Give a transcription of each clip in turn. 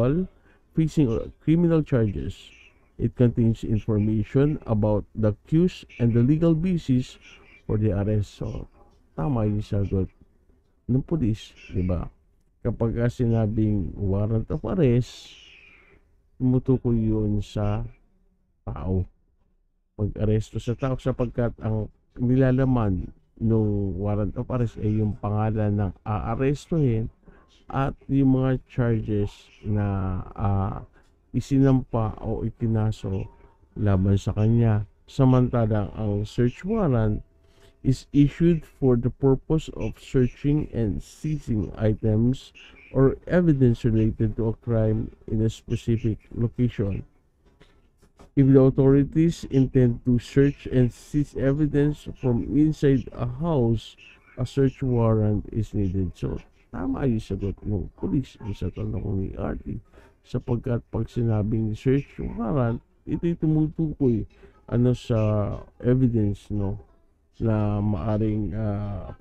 individual facing criminal charges. It contains information about the accused and the legal basis for the arrest. So, tama yung sagot ng pulis, di ba? Kapag sinabing warrant of arrest, tumutukoy yun sa tao. Pag-aresto sa tao sapagkat ang nilalaman ng warrant of arrest ay yung pangalan ng aarestuhin at yung mga charges na isinampa o ikinaso laban sa kanya. Samantalang ang search warrant is issued for the purpose of searching and seizing items or evidence related to a crime in a specific location. If the authorities intend to search and seize evidence from inside a house, a search warrant is needed. So, tama yung sagot ng police sa tanong ni RT. Sapagkat pag sinabing search warrant, ito'y tumutukoy sa evidence, no, na maaring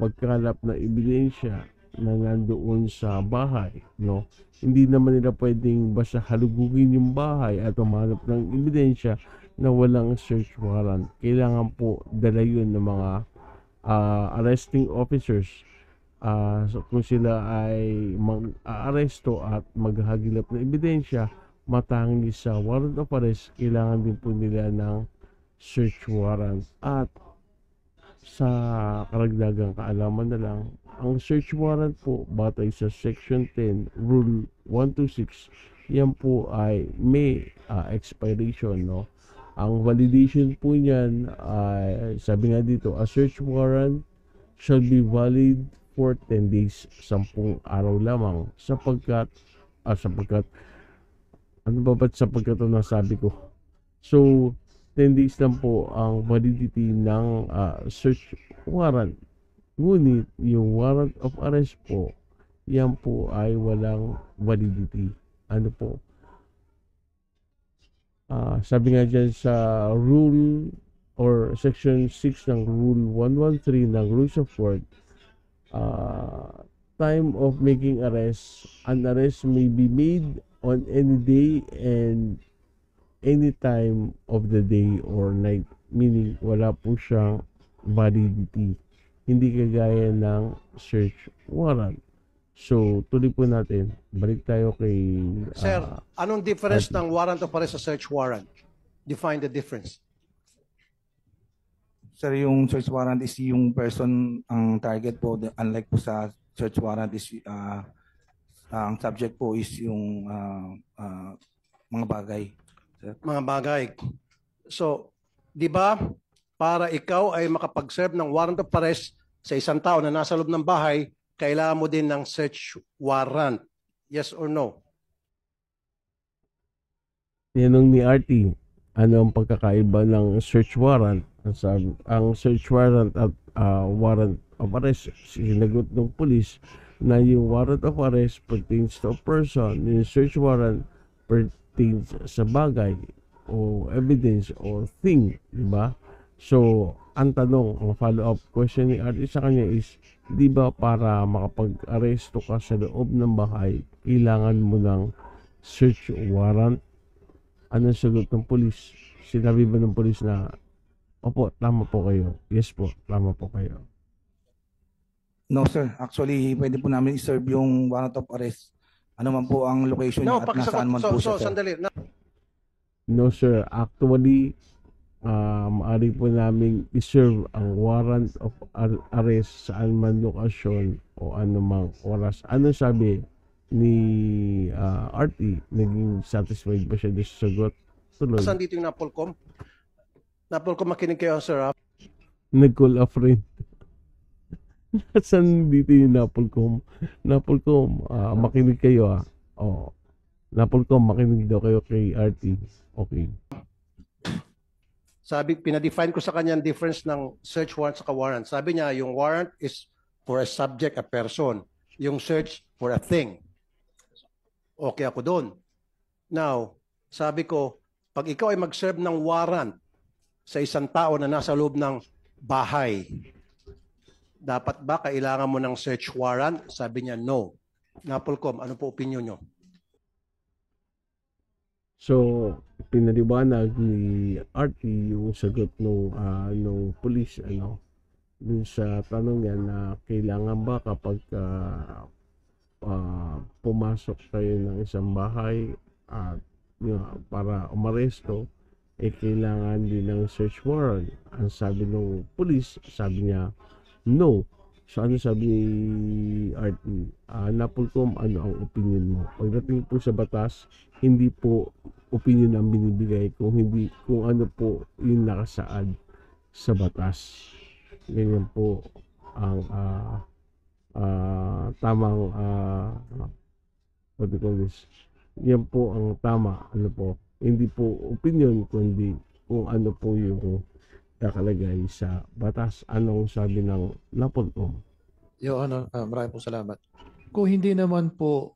pagkalap na ebidensya na nandoon sa bahay, no. Hindi naman nila pwedeng basta halugugin yung bahay at umanap ng ebidensya na walang search warrant. Kailangan po dala yun ng mga arresting officers. So kung sila ay mag-aaresto at maghahagilap ng ebidensya, matanggi sa warrant of arrest, kailangan din po nila ng search warrant. At sa karagdagang kaalaman na lang, ang search warrant po batay sa Section 10, Rule 126, yan po ay may expiration, no? Ang validation po niyan ay, sabi nga dito, a search warrant shall be valid for 10 days, 10 araw lamang, sapagkat, ano ba ba't sapagkat ito nasabi ko? So, 10 days lang po ang validity ng search warrant. Ngunit yung warrant of arrest po, yan po ay walang validity. Ano po? Sabi nga dyan sa rule or section 6 ng rule 113 ng rules of court, time of making arrest, an arrest may be made on any day and any time of the day or night, meaning wala po siyang validity, hindi kagaya ng search warrant. So tuloy po natin, balik tayo kay Sir, anong difference ng warrant of arrest sa search warrant? Define the difference. Sir, yung search warrant is yung person ang target po, unlike po sa search warrant is ang subject po is yung mga bagay. Mga bagay. So, di ba, para ikaw ay makapag-serve ng warrant of arrest sa isang tao na nasa loob ng bahay, kailangan mo din ng search warrant. Yes or no? Tinanong ni RT, ano ang pagkakaiba ng search warrant? Ang search warrant at warrant of arrest, sinagot ng police na yung warrant of arrest pertains to a person, yung search warrant pertains sa bagay o evidence or thing, di ba? So, ang tanong, ang follow-up question ni RT sa kanya is, di ba para makapag-aresto ka sa loob ng bahay, kailangan mo ng search warrant? Anong sagot ng polis? Sinabi ba ng polis na, opo, tama po kayo. Yes po, tama po kayo. No sir, actually pwede po namin i-serve yung warrant of arrest. Ano man po ang location niya at nasaan man po siya. Sandali. No sir, actually, maaari po namin i-serve ang warrant of arrest saan man lokasyon o anumang oras. Ano sabi ni RT? Naging satisfied ba siya doon sa sagot? Tuloy. Saan dito yung Napolcom? Napolcom, makinig kayo, sir. Nag-call a friend. Saan dito yung Napolcom? Napolcom, makinig kayo Oh, Napolcom, makinig daw kayo kay RT. Okay. Sabi, pinadefine ko sa kanya ang difference ng search warrant sa warrant. Sabi niya, yung warrant is for a subject, a person. Yung search for a thing. Okay ako doon. Now, sabi ko, pag ikaw ay mag-serve ng warrant sa isang tao na nasa loob ng bahay, dapat ba kailangan mo ng search warrant? Sabi niya, no. Napolcom, ano po opinion nyo? So, pinaliwanag ni RT yung sagot nung police, dun sa tanong niya na kailangan ba kapag pumasok kayo ng isang bahay at para umaresto, kailangan din ng search warrant. Ang sabi ng police, sabi niya, no. So ano sabi ni RT? Napulkom, ano ang opinion mo? Pagdating po sa batas, hindi po opinion ang binibigay kung ano po yung nakasaad sa batas. Ganyan po ang tamang what do you call this? Yan po ang tama, hindi po opinion kundi kung ano po yung nakalagay sa batas. Anong sabi ng Napolcom? Your Honor, maraming po salamat. Kung hindi naman po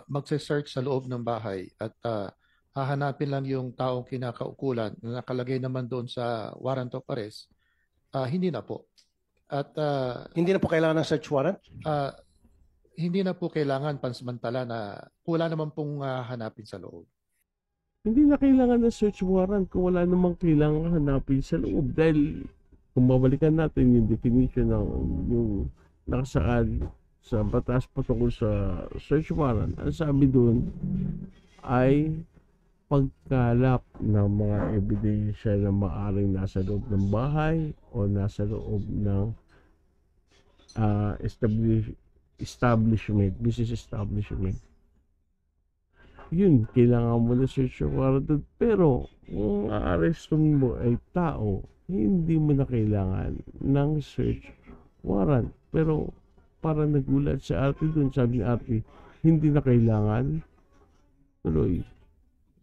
magse-search sa loob ng bahay at hahanapin lang yung taong kinakaukulan na nakalagay naman doon sa warrant of arrest, hindi na po. At Hindi na po kailangan ng search warrant? hindi na po kailangan pansamantala na wala naman pong hanapin sa loob. Hindi na kailangan ng search warrant kung wala namang kailangan hanapin sa loob. Dahil kung babalikan natin yung definition ng yung nakasaad sa batas patungkol sa search warrant, ang sabi doon ay pagkalap ng mga ebidensya na maaaring nasa loob ng bahay o nasa loob ng establishment, business establishment. Yun, kailangan mo na search warrant doon. Pero kung aareston mo ay tao, hindi mo na kailangan ng search warrant. Pero para nagulat si RT doon, sabi ni RT, hindi na kailangan. Tuloy.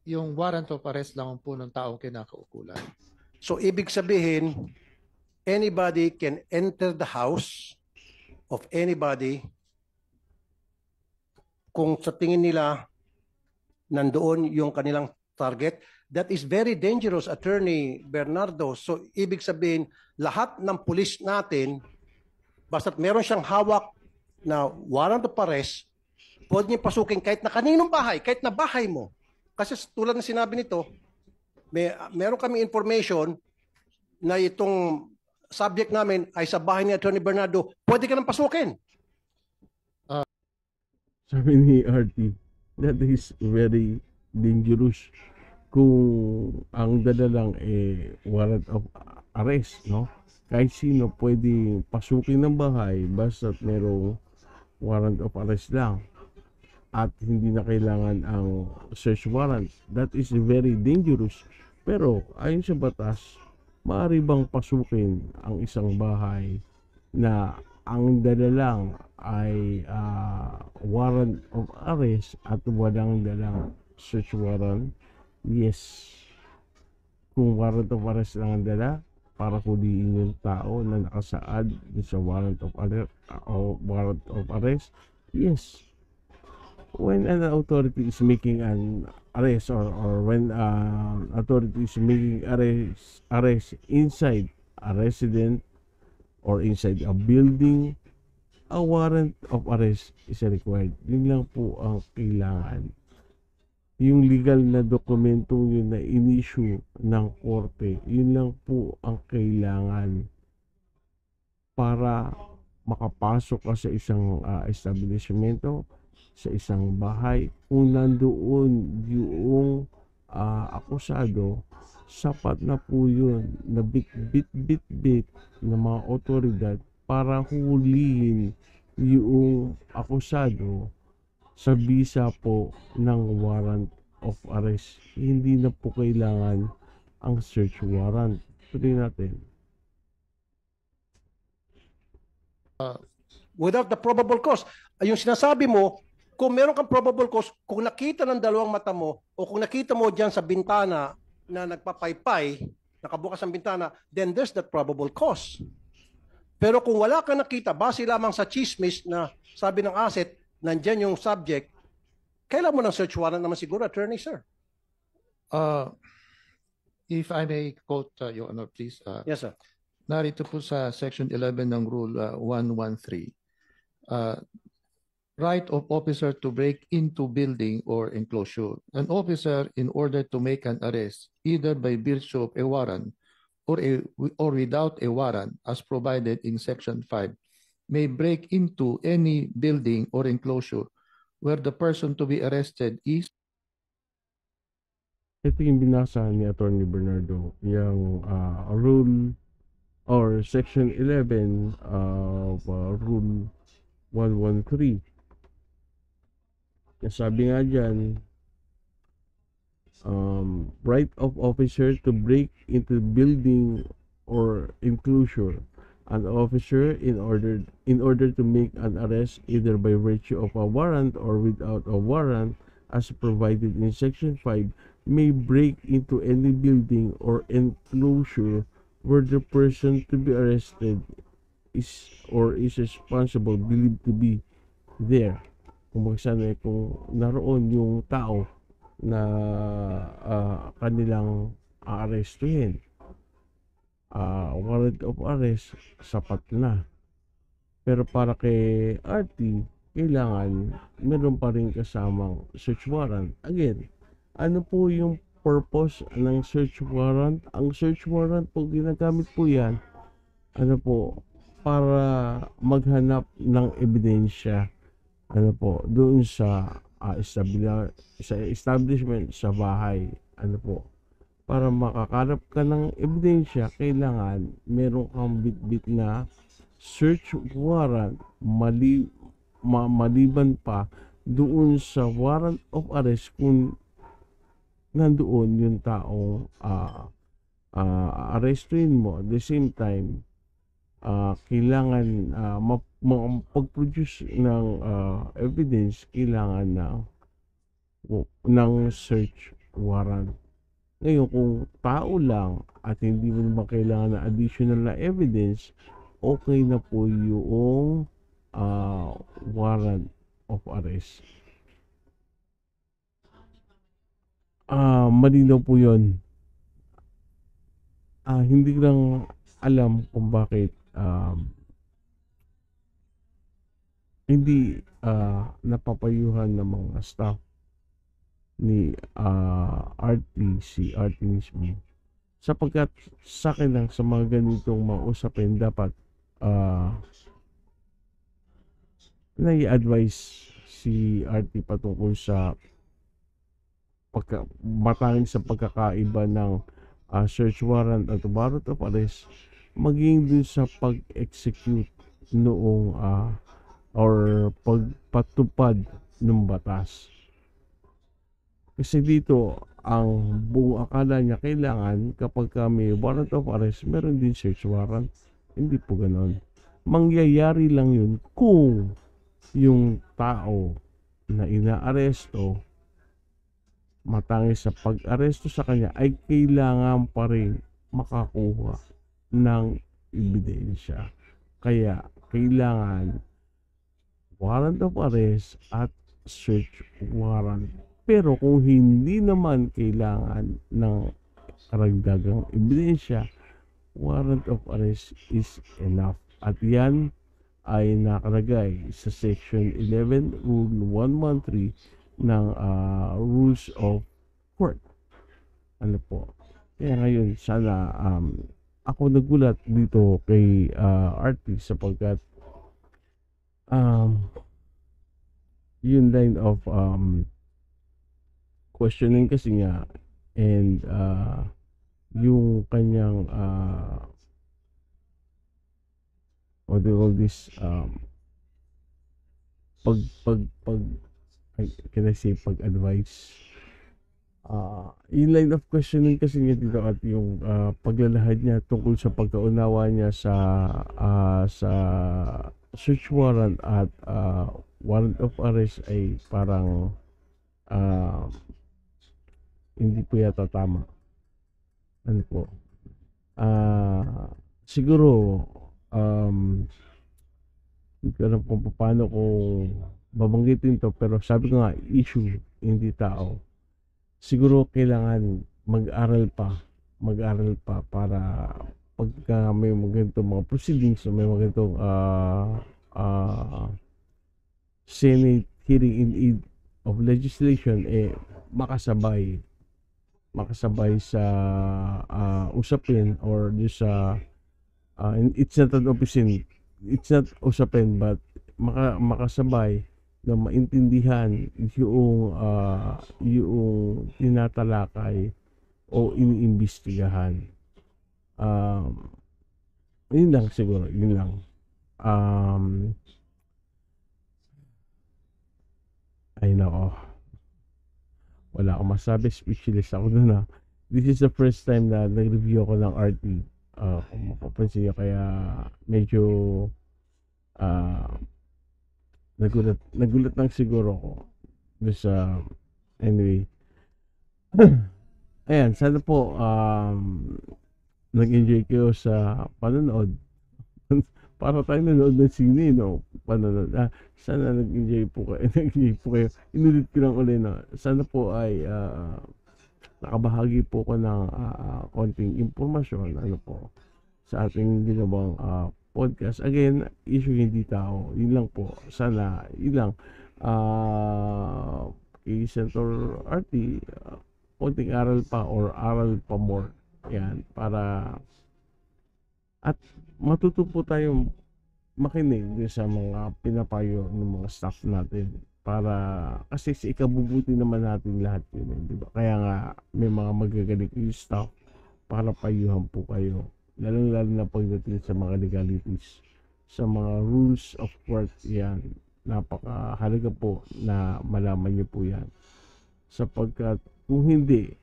Yung warrant of arrest lang po ng taong kinakaukulan. So, ibig sabihin, anybody can enter the house of anybody kung sa tingin nila nandoon yung kanilang target. That is very dangerous, Attorney Bernardo. So, ibig sabihin, lahat ng pulis natin, basta't meron siyang hawak na warrant of arrest, pwede niya pasukin kahit na kaninong bahay, kahit na bahay mo. Kasi tulad ng sinabi nito, meron kami information na itong subject namin ay sa bahay ni Attorney Bernardo, pwede ka nang pasukin. Sabi ni RT, that is very dangerous kung ang dala lang warrant of arrest, no? Kahit sino pwede pasukin ng bahay basta merong warrant of arrest lang at hindi na kailangan ang search warrant. That is very dangerous. Pero ayon sa batas, maaari bang pasukin ang isang bahay na ang dala lang ay warrant of arrest at walang dalang search warrant? Yes. Kung warrant of arrest lang ang dala para kuliin yung tao na nakasaad sa warrant of arrest, yes. When an authority is making an arrest or when authority is making arrest inside a resident or inside a building, a warrant of arrest is required. Yun lang po ang kailangan. Yung legal na dokumento yun na in-issue ng korte, yun lang po ang kailangan para makapasok ka sa isang establishmento, sa isang bahay. Kung nandoon yung akusado, sapat na po yun na bit ng mga otoridad para hulihin yung akusado sa bisa po ng warrant of arrest. Hindi na po kailangan ang search warrant. Tuloy natin. Without the probable cause. Yung sinasabi mo, kung meron kang probable cause, kung nakita ng dalawang mata mo, o kung nakita mo dyan sa bintana na nagpapaypay, nakabukas ang bintana, then there's that probable cause. Pero kung wala kang nakita, base lamang sa chismis na sabi ng asset, nandyan yung subject, kailan mo ng search warrant naman siguro, Attorney, sir? If I may quote, Your Honor, please. Yes, sir. Narito po sa Section 11 ng Rule 113. right of officer to break into building or enclosure. An officer, in order to make an arrest, either by virtue of a warrant or without a warrant, as provided in Section 5, may break into any building or enclosure where the person to be arrested is Ito yung binasa ni Attorney Bernardo, yung rule or section 11 of rule 113. Sabi nga dyan, right of officer to break into building or enclosure. An officer, in order to make an arrest either by virtue of a warrant or without a warrant, as provided in Section 5, may break into any building or enclosure where the person to be arrested is responsible, believed to be there. Kung naroon yung tao na kanilang aarestuhin, warrant of arrest sapat na. Pero para kay RT, kailangan meron pa rin kasamang search warrant. Again, ano po yung purpose ng search warrant? Ang search warrant po, ginagamit po yan, ano po, para maghanap ng ebidensya, ano po, doon sa establishment, sa bahay, ano po. Para makakalap ka ng ebidensya, kailangan meron kang bit-bit na search warrant maliban pa doon sa warrant of arrest kung nandoon yung taong arrestuin mo. At the same time, kailangan pag-produce ng evidence, kailangan ng search warrant. Ngayon, kung tao lang at hindi mo naman kailangan ng additional na evidence, okay na po yung warrant of arrest. Malinaw po yun. Hindi lang alam kung bakit hindi napapayuhan ng mga staff ni RT, si RT mismo, sapagkat sa akin lang sa mga ganitong mga usapin dapat nai-advise si RT patungkol sa matanging sa pagkakaiba ng search warrant at warrant of arrest, maging dun sa pag-execute noong or pagpatupad ng batas. Kasi dito, ang buong akala niya, kailangan kapag may warrant of arrest, meron din search warrant. Hindi po ganon. Mangyayari lang yun kung yung tao na inaaresto, matangis sa pag-aresto sa kanya, ay kailangan pa rin makakuha ng ebidensya. Kaya, kailangan warrant of arrest at search warrant. Pero kung hindi naman kailangan ng karagdagang ebidensya, warrant of arrest is enough. At yan ay nakalagay sa Section 11, Rule 113 ng Rules of Court. Ano po? Kaya ngayon, sana ako nagulat dito kay RT sapagkat yung line of questioning kasi nga, and yung kanyang what do you call this, pag-advise, yung line of questioning kasi niya dito at yung paglalahad niya tungkol sa pagkaunawa niya sa search warrant at warrant of arrest ay parang hindi po yata tama. Ano po? Siguro hindi ko alam kung paano ko babanggitin to, pero sabi ko nga, issue, hindi tao. Siguro kailangan mag-aral pa para pagka may ganitong mga proceedings, may mga ganitong Senate hearing in aid of legislation makasabay sa usapin or just sa it's not usapin but makasabay na maintindihan yung tinatalakay o iniimbestigahan. Yun lang siguro, yun lang. Ay nako, wala akong masabi, speechless ako dun. This is the first time na nag-review ako ng RT. Kung mapapansin nyo, kaya medyo nagulat lang siguro ako sa anyway. Ayan, sana po nag-enjoy kayo sa panonood. Para tayo nanood ng sine, no? Panonood. Sana nag-enjoy po kayo. Inulit ko lang ulit, no? Sana po ay nakabahagi po ko ng konting impormasyon sa ating ginawang podcast. Again, issue hindi tao. Yun lang po. Sana, yun lang. Kay Senator RT, konting aral pa or aral pa more. Yan, para at matuto po tayong makinig sa mga pinapayo ng mga staff natin. Para kasi sa ikabubuti naman natin lahat yun, di ba? Kaya nga may mga magagaling yung staff para payuhan po kayo, lalo na pagdating sa mga legalities, sa mga rules of court. Yan, napakahalaga po na malaman niyo po yan, sapagkat kung hindi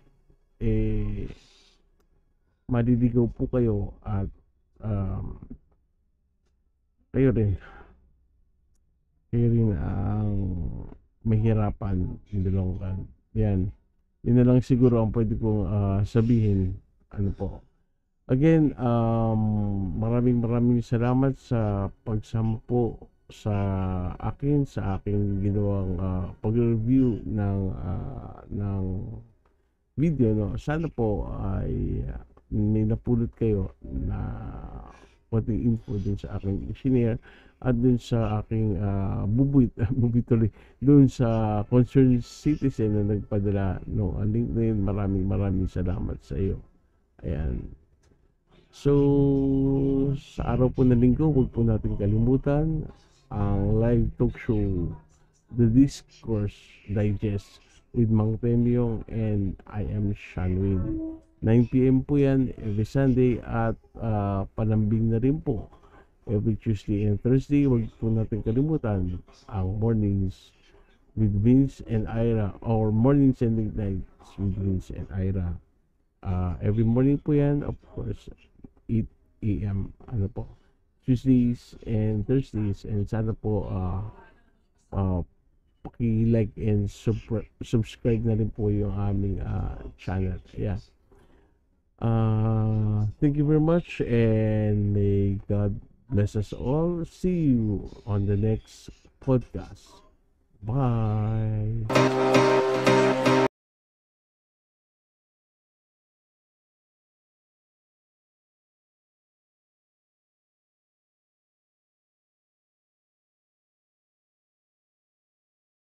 maliligaw po kayo at kayo rin ang mahirapan in the long run. Yan. Yun na lang siguro ang pwede kong sabihin. Again, maraming salamat sa pagsama po sa aking ginawang pag-review ng video, no. Sana po ay may napulot kayo na konting info dun sa aking i-share at dun sa aking bubituloy dun sa concerned citizen na nagpadala no link na yun. Maraming salamat sa iyo. Ayan. So, sa araw po na linggo, huwag po natin kalimutan ang live talk show, The Discourse Digest with Mang Temyong and I am Shanwin. 9 PM po yan every Sunday at panambing na rin po every Tuesday and Thursday. Huwag po natin kalimutan ang Mornings with Vince and Ira or Mornings and Nights with Vince and Ira. Every morning po yan, of course, 8 AM Tuesdays and Thursdays. And sana po paki-like and subscribe na rin po yung aming channel. Yeah. Thank you very much and may God bless us all. See you on the next podcast. Bye.